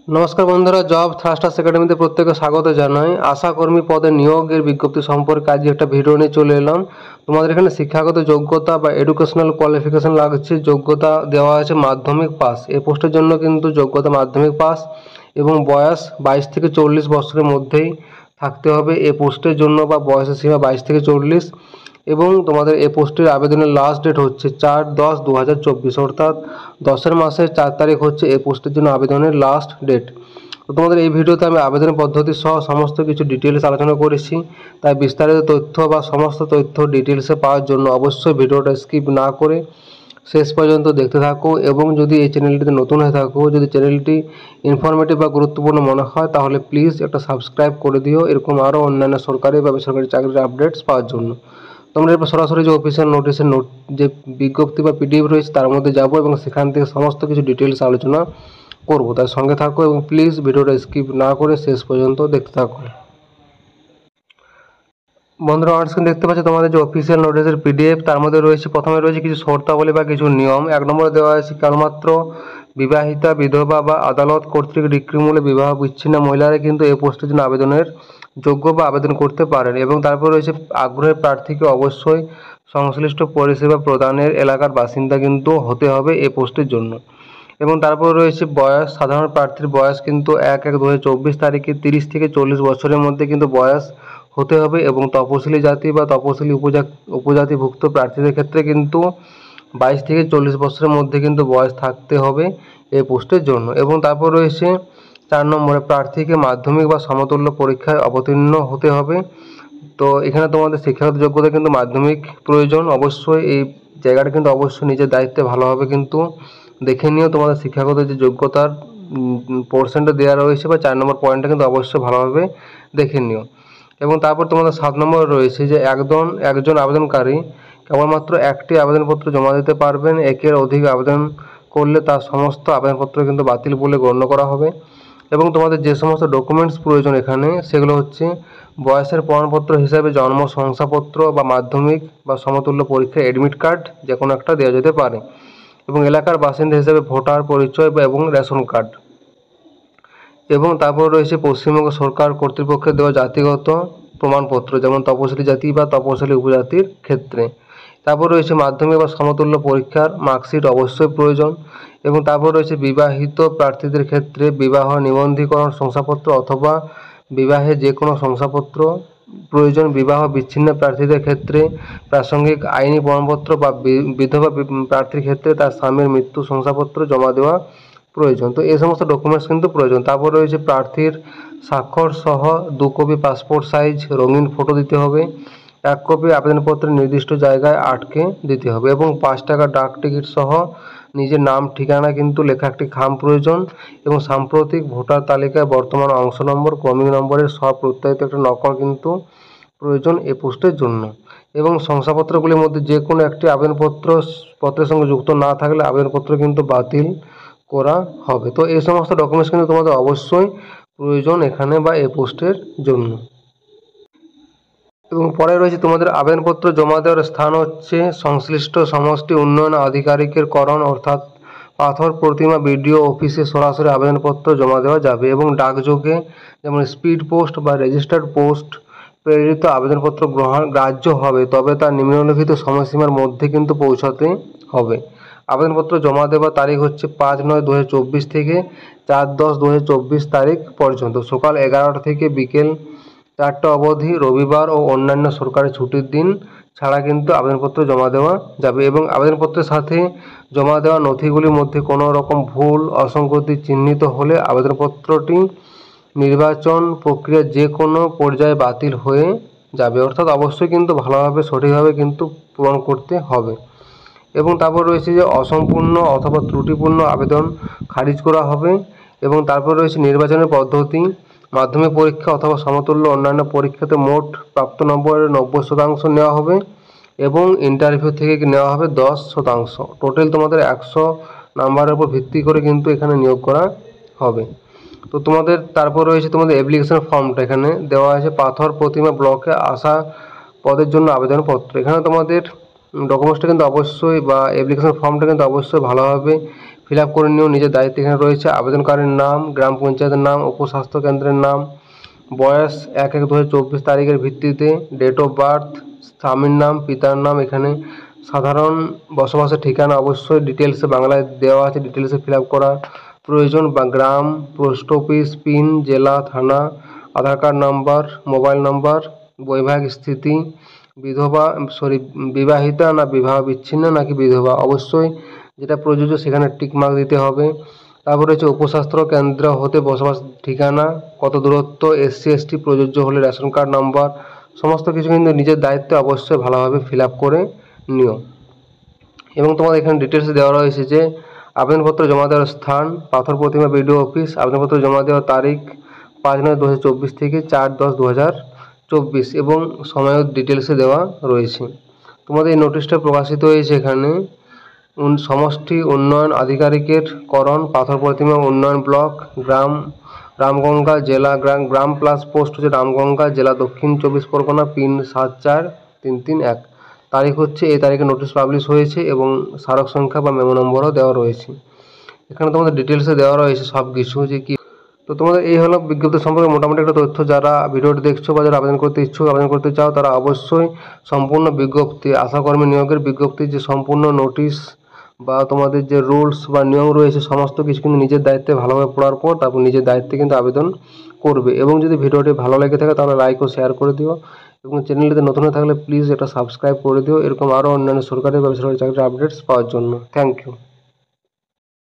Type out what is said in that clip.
নমস্কার বন্ধুরা, job thrusters একাডেমিতে প্রত্যেকে স্বাগত জানাই। আশাকর্মী পদে নিয়োগের বিজ্ঞপ্তি সম্পর্কে আজ একটা ভিডিও নিয়ে চলে এলাম। তোমাদের এখানে শিক্ষাগত যোগ্যতা বা এডুকেশনাল কোয়ালিফিকেশন লাগছে। যোগ্যতা দেওয়া আছে মাধ্যমিক পাস। এই পোস্টের জন্য কিন্তু যোগ্যতা মাধ্যমিক পাস এবং বয়স 22 থেকে 40 বছরের মধ্যেই থাকতে হবে এই পোস্টের জন্য, বা বয়সের সীমা 22 থেকে 40। এবং তোমাদের এই পোস্টের আবেদনের লাস্ট ডেট হচ্ছে 4/10/2024, অর্থাৎ 10 মাসের 4 তারিখ হচ্ছে এই পোস্টের জন্য আবেদনের লাস্ট ডেট। তো তোমাদের এই ভিডিওতে আমি আবেদনের পদ্ধতি সহ সমস্ত কিছু ডিটেলস আলোচনা করেছি। তাই বিস্তারিত তথ্য বা সমস্ত তথ্য ডিটেলসে পাওয়ার জন্য অবশ্যই ভিডিওটা স্কিপ না করে শেষ পর্যন্ত দেখতে থাকো। এবং যদি এই চ্যানেলটিতে নতুন হয়ে থাকো, যদি চ্যানেলটি ইনফরমেটিভ বা গুরুত্বপূর্ণ মনে হয়, তাহলে প্লিজ একটা সাবস্ক্রাইব করে দিও, এরকম আরও অন্যান্য সরকারি বা বেসরকারি চাকরির আপডেটস পাওয়ার জন্য। তোমরা এরপর সরাসরি যে অফিসিয়াল নোটিশের যে বিজ্ঞপ্তি বা পিডিএফ রয়েছে তার মধ্যে যাব এবং সেখান থেকে সমস্ত কিছু ডিটেলস আলোচনা করব। তাই সঙ্গে থাকো এবং প্লিজ ভিডিওটা স্কিপ না করে শেষ পর্যন্ত দেখতে থাকো। বন্ধুরা, অন স্ক্রিন দেখতে পাচ্ছ তোমাদের যে অফিসিয়াল নোটিশের পিডিএফ, তার মধ্যে রয়েছে প্রথমে রয়েছে কিছু শর্তাবলী বা কিছু নিয়ম। 1 নম্বরে দেওয়া আছে কেবলমাত্র বিবাহিতা, বিধবা বা আদালত কর্তৃক ডিক্রিমূলে বিবাহ বিচ্ছিন্ন মহিলারা কিন্তু এই পোস্টের জন্য আবেদনের যোগ্য বা আবেদন করতে পারেন। এবং তারপর রয়েছে আগ্রহী প্রার্থীকে অবশ্যই সংশ্লিষ্ট পরিষেবা প্রদানের এলাকার বাসিন্দা কিন্তু হতে হবে এই পোস্টের জন্য। এবং তারপর রয়েছে বয়স। সাধারণ প্রার্থীর বয়স কিন্তু 1/1/2024 তারিখে 30 থেকে 40 বছরের মধ্যে কিন্তু বয়স হতে হবে। এবং তপশিলি জাতি বা তপশিলি উপজাতিভুক্ত প্রার্থীদের ক্ষেত্রে কিন্তু 22 থেকে 40 বছরের মধ্যে কিন্তু বয়স থাকতে হবে এই পোস্টের জন্য। এবং তারপর রয়েছে 4 নম্বরে প্রার্থীকে মাধ্যমিক বা সমতুল্য পরীক্ষায় অবতীর্ণ হতে হবে। তো এখানে তোমাদের শিক্ষাগত যোগ্যতা কিন্তু মাধ্যমিক প্রয়োজন। অবশ্যই এই জায়গাটা কিন্তু অবশ্যই নিজের দায়িত্বে ভালোভাবে কিন্তু দেখে নিও তোমাদের শিক্ষাগত যে যোগ্যতার পোর্শনটা দেওয়া রয়েছে, বা 4 নম্বর পয়েন্টটা কিন্তু অবশ্যই ভালোভাবে দেখে নিও। এবং তারপর তোমাদের 7 নম্বরে রয়েছে যে একজন আবেদনকারী কেবলমাত্র একটি আবেদনপত্র জমা দিতে পারবেন। একের অধিক আবেদন করলে তার সমস্ত আবেদনপত্র কিন্তু বাতিল বলে গণ্য করা হবে। এবং তোমাদের যে সমস্ত ডকুমেন্টস প্রয়োজন এখানে, সেগুলো হচ্ছে বয়সের প্রমাণপত্র হিসাবে জন্ম শংসাপত্র বা মাধ্যমিক বা সমতুল্য পরীক্ষার অ্যাডমিট কার্ড যে কোনো একটা দেওয়া যেতে পারে। এবং এলাকার বাসিন্দা হিসাবে ভোটার পরিচয় এবং রেশন কার্ড। এবং তারপর রয়েছে পশ্চিমবঙ্গ সরকার কর্তৃপক্ষের দেওয়া জাতিগত প্রমাণপত্র, যেমন তপশিলি জাতি বা তপশিলি উপজাতির ক্ষেত্রে। তারপর রয়েছে মাধ্যমিক বা সমতুল্য পরীক্ষার মার্কশিট অবশ্যই প্রয়োজন। এবং তারপর রয়েছে বিবাহিত প্রার্থীদের ক্ষেত্রে বিবাহ নিবন্ধীকরণ শংসাপত্র অথবা বিবাহে যে কোনো শংসাপত্র প্রয়োজন। বিবাহ বিচ্ছিন্ন প্রার্থীদের ক্ষেত্রে প্রাসঙ্গিক আইনি প্রমাণপত্র, বা বিধবা প্রার্থীর ক্ষেত্রে তার স্বামীর মৃত্যু শংসাপত্র জমা দেওয়া প্রয়োজন। তো এই সমস্ত ডকুমেন্টস কিন্তু প্রয়োজন। তারপর রয়েছে প্রার্থীর স্বাক্ষর সহ 2 কপি পাসপোর্ট সাইজ রঙিন ফটো দিতে হবে। 1 কপি আবেদনপত্রের নির্দিষ্ট জায়গায় আটকে দিতে হবে। এবং 5 টাকা ডাক টিকিট সহ নিজের নাম ঠিকানা কিন্তু লেখা একটি খাম প্রয়োজন। এবং সাম্প্রতিক ভোটার তালিকায় বর্তমান অংশ নম্বর ক্রমিক নম্বরের প্রত্যায়িত একটা নকল কিন্তু প্রয়োজন এই পোস্টের জন্য। এবং শংসাপত্রগুলির মধ্যে যে কোনো একটি আবেদনপত্রের সঙ্গে যুক্ত না থাকলে আবেদনপত্র কিন্তু বাতিল করা হবে। তো এই সমস্ত ডকুমেন্টস কিন্তু তোমাদের অবশ্যই প্রয়োজন এখানে বা এই পোস্টের জন্য। এবং পরে রয়েছে তোমাদের আবেদনপত্র জমা দেওয়ার স্থান হচ্ছে সংশ্লিষ্ট সমষ্টি উন্নয়ন আধিকারিকের করণ, অর্থাৎ পাথর প্রতিমা বিডিও অফিসে সরাসরি আবেদনপত্র জমা দেওয়া যাবে। এবং ডাকযোগে যেমন স্পিড পোস্ট বা রেজিস্টার্ড পোস্ট প্রেরিত আবেদনপত্র গ্রাহ্য হবে, তবে তা নিম্নলিখিত সময়সীমার মধ্যে কিন্তু পৌঁছাতে হবে। আবেদনপত্র জমা দেওয়ার তারিখ হচ্ছে 5/9/2024 থেকে 4/10/2024 তারিখ পর্যন্ত সকাল 11টা থেকে বিকেল 4টা অবধি, রবিবার ও অন্যান্য সরকারি ছুটির দিন ছাড়া কিন্তু আবেদনপত্র জমা দেওয়া যাবে। এবং আবেদনপত্রের সাথে জমা দেওয়া নথিগুলির মধ্যে কোনো রকম ভুল অসঙ্গতি চিহ্নিত হলে আবেদনপত্রটি নির্বাচন প্রক্রিয়ার যে কোনো পর্যায়ে বাতিল হয়ে যাবে। অর্থাৎ অবশ্যই কিন্তু ভালোভাবে সঠিকভাবে কিন্তু পূরণ করতে হবে। এবং তারপর রয়েছে যে অসম্পূর্ণ অথবা ত্রুটিপূর্ণ আবেদন খারিজ করা হবে। এবং তারপর রয়েছে নির্বাচনের পদ্ধতি। মাধ্যমিক পরীক্ষা অথবা সমতুল্য অন্যান্য পরীক্ষাতে মোট প্রাপ্ত নম্বরের 90% নেওয়া হবে। এবং ইন্টারভিউ থেকে নেওয়া হবে 10%। টোটাল তোমাদের 100 নাম্বারের উপর ভিত্তি করে কিন্তু এখানে নিয়োগ করা হবে। তো তোমাদের তারপর রয়েছে তোমাদের অ্যাপ্লিকেশন ফর্মটা এখানে দেওয়া আছে। পাথর প্রতিমা ব্লকে আসা পদের জন্য আবেদনপত্র। এখানে তোমাদের ডকুমেন্টসটা কিন্তু অবশ্যই, বা অ্যাপ্লিকেশন ফর্মটা কিন্তু অবশ্যই ভালোভাবে ফিল আপ করে নিও নিজের দায়িত্ব। এখানে রয়েছে আবেদনকারীর নাম, গ্রাম পঞ্চায়েতের নাম, উপস্বাস্থ্য কেন্দ্রের নাম, বয়স 1/1/2024 তারিখের ভিত্তিতে, ডেট অফ বার্থ, স্বামীর নাম, পিতার নাম, এখানে সাধারণ বসবাসের ঠিকানা অবশ্যই ডিটেলসে বাংলায় দেওয়া আছে, ডিটেলসে ফিল আপ করা প্রয়োজন, বা গ্রাম, পোস্ট অফিস, পিন, জেলা, থানা, আধার কার্ড নাম্বার, মোবাইল নাম্বার, বৈবাহিক স্থিতি, বিবাহিতা না বিবাহ বিচ্ছিন্ন নাকি বিধবা, অবশ্যই যেটা প্রযোজ্য সেখানে টিক মার্ক দিতে হবে। তারপরে হচ্ছে উপস্বাস্থ্য কেন্দ্র হতে বসবাস ঠিকানা, কত দূরত্ব, SC/ST প্রযোজ্য হলে রেশন কার্ড নাম্বার, সমস্ত কিছু কিন্তু নিজের দায়িত্বে অবশ্যই ভালোভাবে ফিল আপ করে নিও। এবং তোমাদের এখানে ডিটেলস দেওয়া রয়েছে যে আবেদনপত্র জমা দেওয়ার স্থান পাথর প্রতিমা BDO অফিস, আবেদনপত্র জমা দেওয়ার তারিখ 5/9/2024 থেকে 4/10/2024 এবং সময়ও ডিটেলসে দেওয়া রয়েছে। তোমাদের এই নোটিশটা প্রকাশিত হয়েছে এখানে সমষ্টি উন্নয়ন আধিকারিকের করণ, পাথর প্রতিমা উন্নয়ন ব্লক, গ্রাম রামগঙ্গা, জেলা গ্রাম প্লাস পোস্ট হচ্ছে রামগঙ্গা, জেলা দক্ষিণ 24 পরগনা, পিন 74331। তারিখ হচ্ছে এই তারিখে নোটিশ পাবলিশ হয়েছে এবং স্মারক সংখ্যা বা মেমো নম্বরও দেওয়া রয়েছে। এখানে তোমাদের ডিটেলসে দেওয়া রয়েছে সব কিছু যে কি। তো তোমাদের এই হলো বিজ্ঞপ্তি সম্পর্কে মোটামুটি একটা তথ্য। যারা ভিডিওটি দেখছো বা যারা আবেদন করতে ইচ্ছুক, আবেদন করতে চাও, তারা অবশ্যই সম্পূর্ণ বিজ্ঞপ্তি, আশাকর্মী নিয়োগের বিজ্ঞপ্তির যে সম্পূর্ণ নোটিশ বা তোমাদের যে রুলস বা নিয়ম রয়েছে সমস্ত কিছু কিন্তু নিজের দায়িত্বে ভালোভাবে পড়ার পর তারপর নিজের দায়িত্বে কিন্তু আবেদন করবে। এবং যদি ভিডিওটি ভালো লেগে থাকে তাহলে লাইক ও শেয়ার করে দিও এবং চ্যানেলটিতে নতুন হয়ে থাকলে প্লিজ এটা সাবস্ক্রাইব করে দিও এরকম আরও অন্যান্য সরকারি বা বেসরকারি চাকরির আপডেটস পাওয়ার জন্য। Thank you.